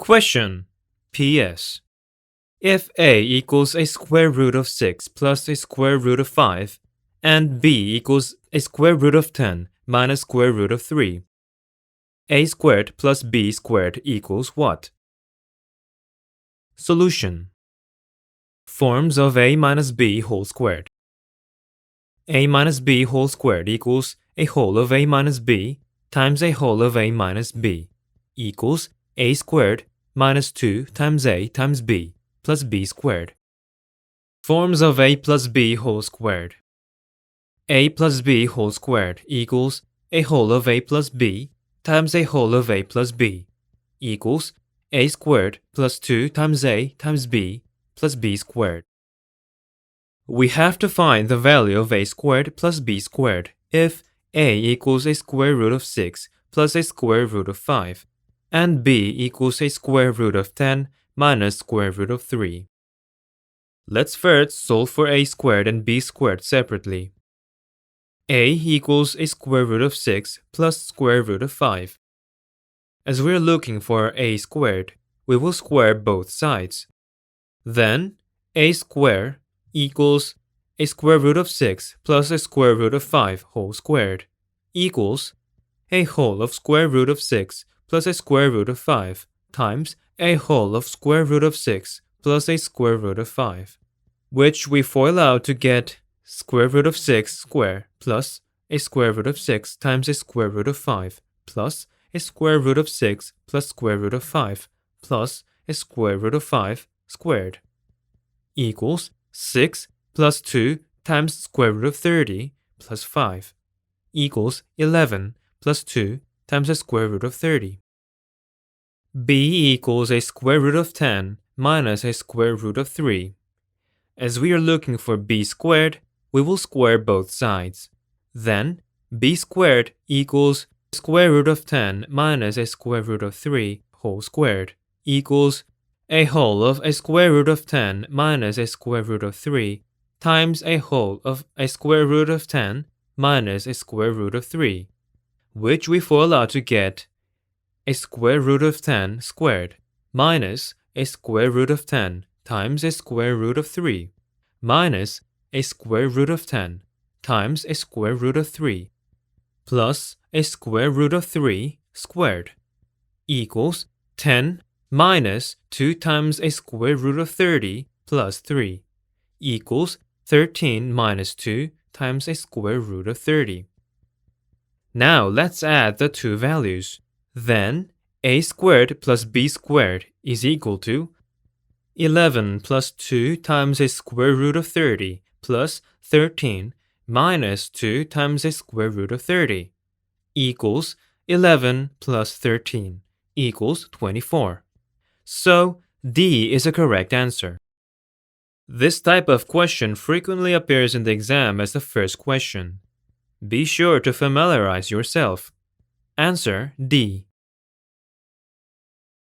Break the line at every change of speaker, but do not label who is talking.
Question. P.S. If a equals a square root of 6 plus a square root of 5, and b equals a square root of 10 minus square root of 3, a squared plus b squared equals what? Solution. Forms of a minus b whole squared. A minus b whole squared equals a whole of a minus b times a whole of a minus b equals a squared minus 2 times a times b plus b squared. Forms of a plus b whole squared. A plus b whole squared equals a whole of a plus b times a whole of a plus b equals a squared plus 2 times a times b plus b squared. We have to find the value of a squared plus b squared if a equals a square root of 6 plus a square root of 5, and b equals a square root of 10 minus square root of 3. Let's first solve for a squared and b squared separately. A equals a square root of 6 plus square root of 5. As we're looking for a squared, we will square both sides. Then, a square equals a square root of 6 plus a square root of 5 whole squared equals a whole of square root of 6 plus a square root of 5 times a whole of square root of 6 plus a square root of 5, which we FOIL out to get square root of 6 square plus a square root of 6 times a square root of 5 plus a square root of 6 plus square root of 5 plus a square root of 5 squared equals 6 plus 2 times square root of 30 plus 5 equals 11 plus 2 times the square root of 30. B equals a square root of 10 minus a square root of 3. As we are looking for b squared, we will square both sides. Then, b squared equals square root of 10 minus a square root of 3 whole squared equals a whole of a square root of 10 minus a square root of 3 times a whole of a square root of 10 minus a square root of 3, which we FOIL out to get a square root of 10 squared minus a square root of 10 times a square root of 3 minus a square root of 10 times a square root of 3 plus a square root of 3 squared equals 10 minus 2 times a square root of 30 plus 3 equals 13 minus 2 times a square root of 30. Now let's add the two values. Then a squared plus b squared is equal to 11 plus 2 times a square root of 30 plus 13 minus 2 times a square root of 30 equals 11 plus 13 equals 24. So D is a correct answer. This type of question frequently appears in the exam as the first question. Be sure to familiarize yourself. Answer D.